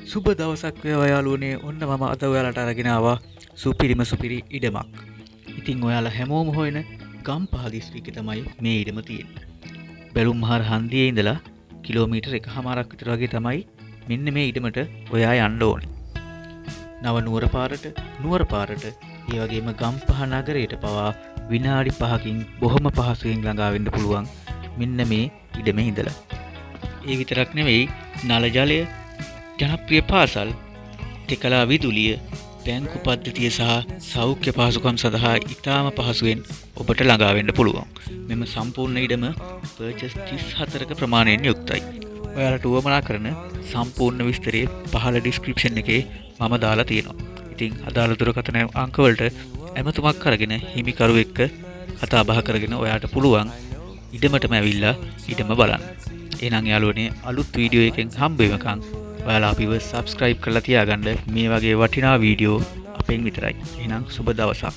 සුබ දවසක් වේවා යාළුවනේ. ඔන්න මම අද ඔයාලට අරගෙන ආවා සුපිරි ඉඩමක්. ඉතින් ඔයාලා හැමෝම හොයන ගම්පහ දිස්ත්‍රික්කේ තමයි මේ ඉඩම තියෙන්නේ. බැලුම්මහර හන්දියේ ඉඳලා කිලෝමීටර් 1කමාරක් විතර වගේ තමයි මෙන්න මේ ඉඩමට ඔයා යන්න ඕනේ. නව නුවර පාරට ඒ වගේම ගම්පහ නගරයට පවා විනාඩි 5කින් බොහොම පහසුවෙන් ළඟා වෙන්න පුළුවන් මෙන්න මේ ඉඩමේ ඉඳලා. ඒ විතරක් නෙවෙයි නල ජලය, ජනප්‍රිය පාසල්, තෙකලා විදුලිය, බැංකු පද්ධතිය සහ සෞඛ්‍ය පහසුකම් සඳහා ඉතාම පහසුවෙන් ඔබට ළඟා වෙන්න පුළුවන්. මෙම සම්පූර්ණ ඉඩම පර්චස් 34ක ප්‍රමාණයෙන් යුක්තයි. ඔයාලට උවමනා කරන සම්පූර්ණ විස්තරය පහළ ඩිස්ක්‍රිප්ෂන් එකේ මම දාලා තියෙනවා. ඉතින් අදාළ දුරකථන අංක වලට ඇමතුමක් අරගෙන හිමිකරු එක්ක කතා බහ කරගෙන ඔයාට පුළුවන් ඉඩමටම ඇවිල්ලා ඉඩම බලන්න. එහෙනම් යාළුවනේ අලුත් වීඩියෝ එකෙන් හම්බ වෙනකන් ඔයාලා අපිව subscribe කරලා තියාගන්න. මේ වගේ වටිනා වීඩියෝ අපෙන් විතරයි. එහෙනම් සුබ දවසක්.